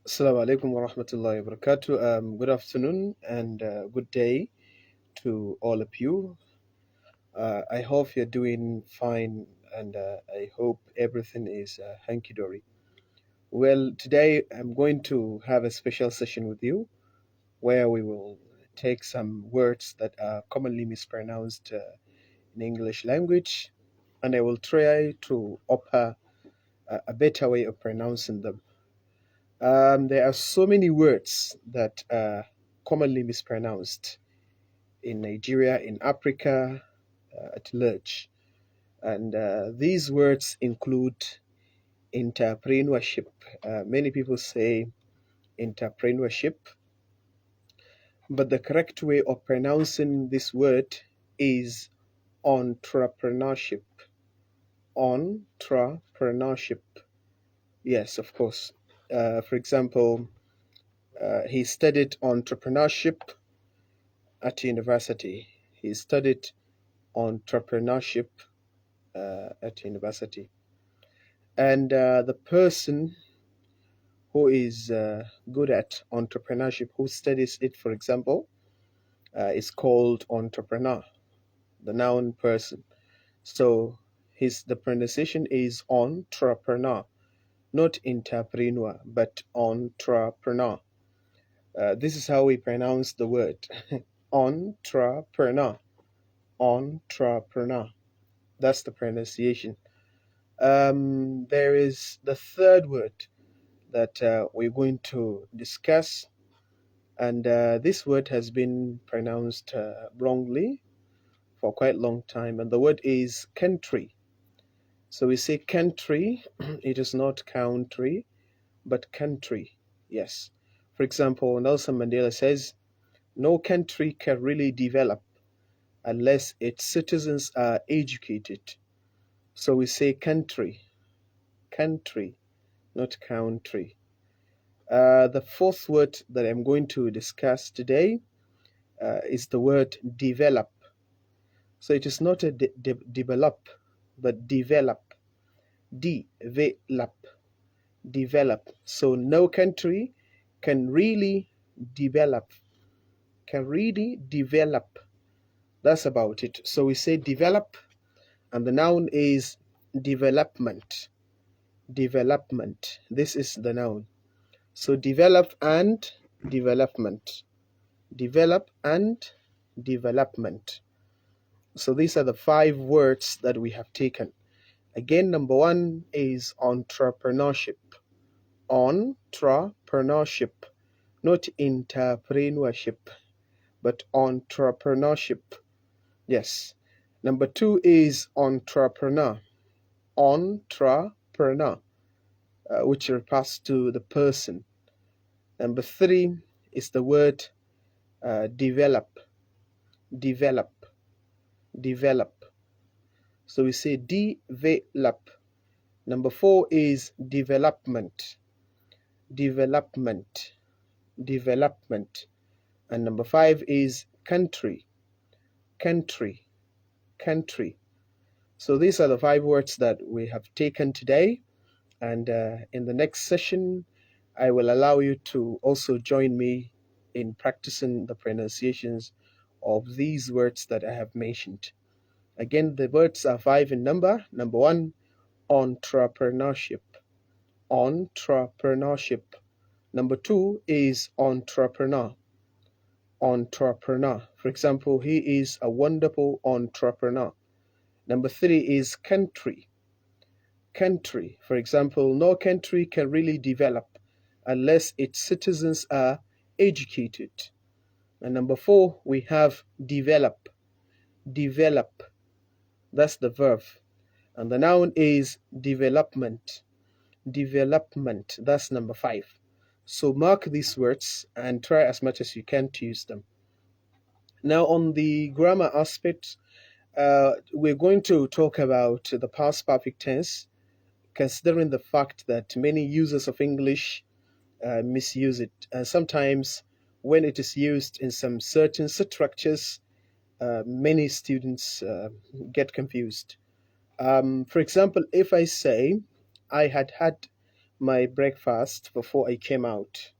Assalamu alaikum wa rahmatullahi wa barakatuh. Good afternoon and good day to all of you. I hope you're doing fine and I hope everything is hunky dory. Well, today I'm going to have a special session with you where we will take some words that are commonly mispronounced in English language and I will try to offer a better way of pronouncing them. There are so many words that are commonly mispronounced in Nigeria, in Africa, at large. And these words include entrepreneurship. Many people say entrepreneurship, but the correct way of pronouncing this word is entrepreneurship. Entrepreneurship. Yes, of course. For example, he studied entrepreneurship at university. He studied entrepreneurship at university. And the person who is good at entrepreneurship, who studies it, for example, is called entrepreneur, the noun person. So the pronunciation is entrepreneur, not entrepreneur, but entrepreneur. This is how we pronounce the word entrepreneur. Entrepreneur. That's the pronunciation. There is the third word that we're going to discuss, and this word has been pronounced wrongly for quite a long time, and the word is country. So we say country, it is not country, but country. Yes. For example, Nelson Mandela says, no country can really develop unless its citizens are educated. So we say country, not country. The fourth word that I'm going to discuss today is the word develop. So it is not a develop, but develop. Develop. So no country can really develop. That's about it. So we say develop, and the noun is development. This is the noun. So develop and development. Develop and development. So these are the 5 words that we have taken. Again, number 1 is entrepreneurship. Entrepreneurship, not entrepreneurship, but entrepreneurship. Yes. Number 2 is entrepreneur. Entrepreneur, which refers to the person. Number 3 is the word develop. So we say develop. Number 4 is development. And number 5 is country. So these are the 5 words that we have taken today. And in the next session, I will allow you to also join me in practicing the pronunciations of these words that I have mentioned. Again, the words are 5 in number. Number 1, entrepreneurship. Number 2 is entrepreneur. For example, he is a wonderful entrepreneur. Number 3 is country. For example, no country can really develop unless its citizens are educated. And number 4, we have develop. That's the verb. And the noun is development. That's number 5. So mark these words and try as much as you can to use them. Now on the grammar aspect, we're going to talk about the past perfect tense, considering the fact that many users of English misuse it. Sometimes when it is used in some certain structures, many students get confused. For example, if I say, I had my breakfast before I came out.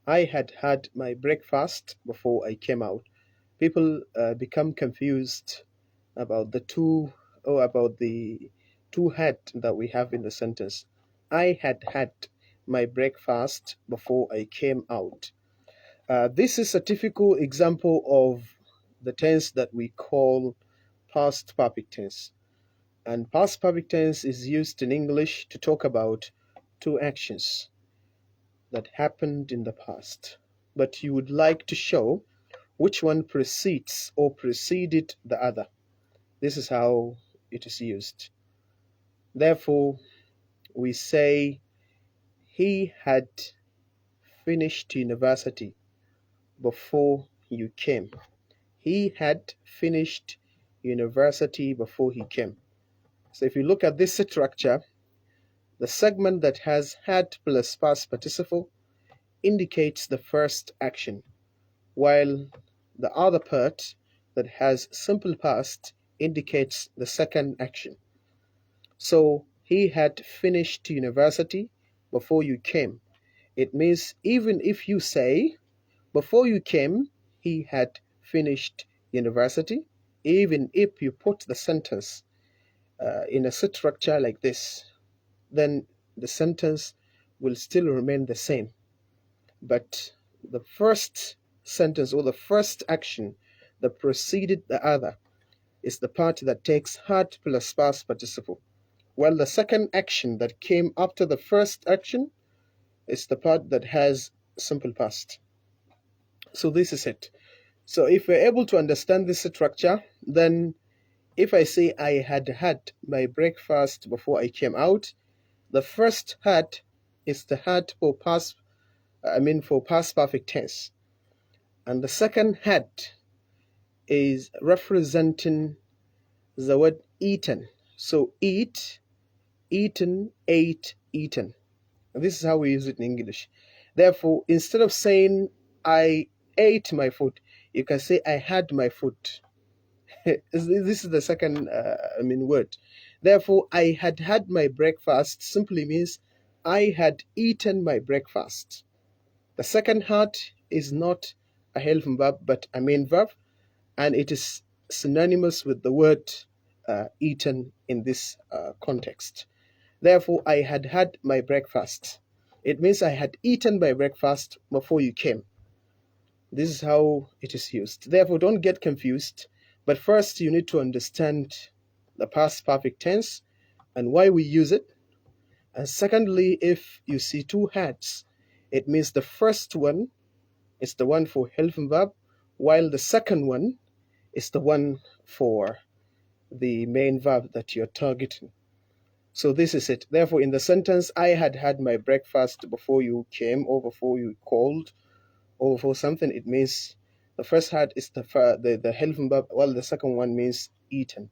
I had had my breakfast before I came out. People become confused about the two, or about the two had that we have in the sentence. I had had my breakfast before I came out. This is a typical example of the tense that we call past perfect tense. And past perfect tense is used in English to talk about two actions that happened in the past. But you would like to show which one precedes or preceded the other. This is how it is used. Therefore, we say he had finished university before you came. He had finished university before he came. So if you look at this structure, the segment that has had plus past participle indicates the first action, while the other part that has simple past indicates the second action. So he had finished university before you came. It means even if you say before you came, he had finished university, even if you put the sentence in a structure like this, then the sentence will still remain the same. But the first sentence or the first action that preceded the other is the part that takes had plus past participle, while the second action that came after the first action is the part that has simple past. So this is it. So if we're able to understand this structure, then if I say I had had my breakfast before I came out, the first had is the had for past perfect tense. And the second had is representing the word eaten. So eat, eaten, ate, eaten. And this is how we use it in English. Therefore, instead of saying I ate my food, you can say I had my food. This is the second word. Therefore, I had had my breakfast simply means I had eaten my breakfast. The second had is not a helping verb but a main verb, and it is synonymous with the word eaten in this context. Therefore, I had had my breakfast. It means I had eaten my breakfast before you came. This is how it is used. Therefore, don't get confused. But first, you need to understand the past perfect tense and why we use it. And secondly, if you see two hats, it means the first one is the one for helping verb, while the second one is the one for the main verb that you're targeting. So this is it. Therefore, in the sentence, I had had my breakfast before you came, or before you called, or before something, it means the first had is the helping verb, while the second one means eaten.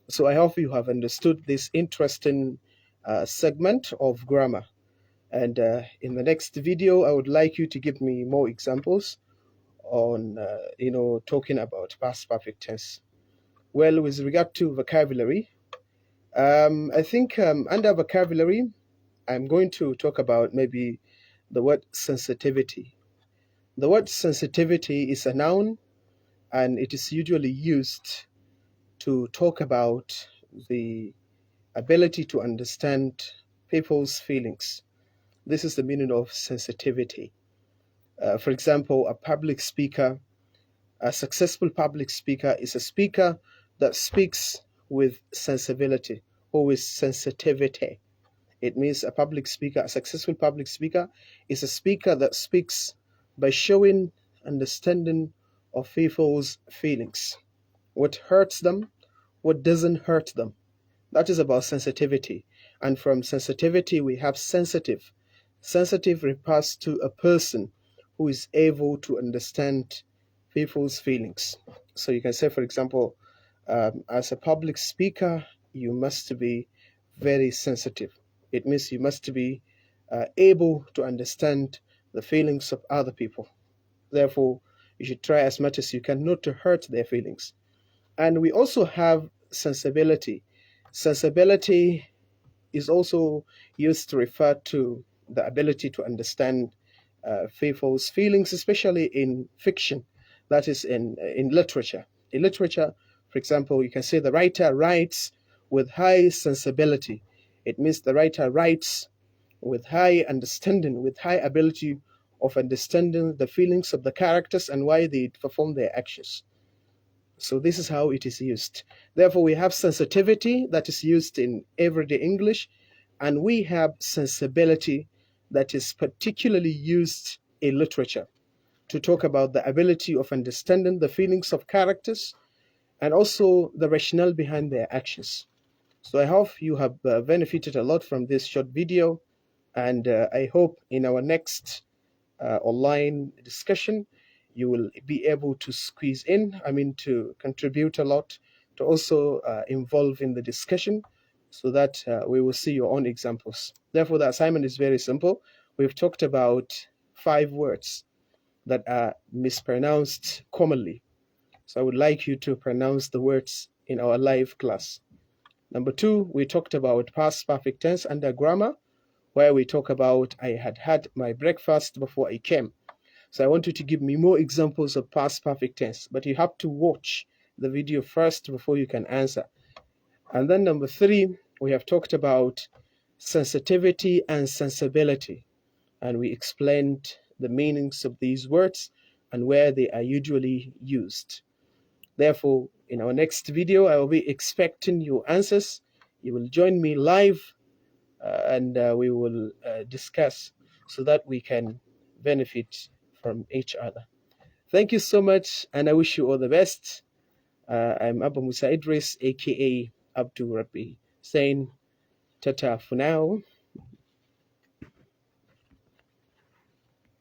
So I hope you have understood this interesting segment of grammar. And in the next video, I would like you to give me more examples on, talking about past perfect tense. Well, with regard to vocabulary, I think under vocabulary, I'm going to talk about maybe the word sensitivity. The word sensitivity is a noun, and it is usually used to talk about the ability to understand people's feelings. This is the meaning of sensitivity. For example, a successful public speaker is a speaker that speaks with sensibility or with sensitivity. It means a successful public speaker is a speaker that speaks by showing understanding of people's feelings, what hurts them, what doesn't hurt them. That is about sensitivity. And from sensitivity, we have sensitive. Sensitive refers to a person who is able to understand people's feelings. So you can say, for example, as a public speaker, you must be very sensitive. It means you must be able to understand the feelings of other people. Therefore, you should try as much as you can not to hurt their feelings. And we also have sensibility. Sensibility is also used to refer to the ability to understand people's feelings, especially in fiction, that is in literature. In literature, for example, you can say the writer writes with high sensibility. It means the writer writes with high understanding, with high ability of understanding the feelings of the characters and why they perform their actions. So this is how it is used. Therefore, we have sensitivity that is used in everyday English, and we have sensibility that is particularly used in literature to talk about the ability of understanding the feelings of characters and also the rationale behind their actions. So I hope you have benefited a lot from this short video, and I hope in our next online discussion you will be able to squeeze in, to contribute a lot, to also involve in the discussion so that we will see your own examples. Therefore, the assignment is very simple. We've talked about 5 words that are mispronounced commonly. So I would like you to pronounce the words in our live class. Number 2, we talked about past perfect tense under grammar, where we talk about I had had my breakfast before I came. So I want you to give me more examples of past perfect tense, but you have to watch the video first before you can answer. And then number 3, we have talked about sensitivity and sensibility, and we explained the meanings of these words and where they are usually used. Therefore, in our next video, I will be expecting your answers. You will join me live and we will discuss so that we can benefit from each other. Thank you so much, and I wish you all the best. I'm Abu Musa Idris, aka Abdul Rabbi, saying tata for now.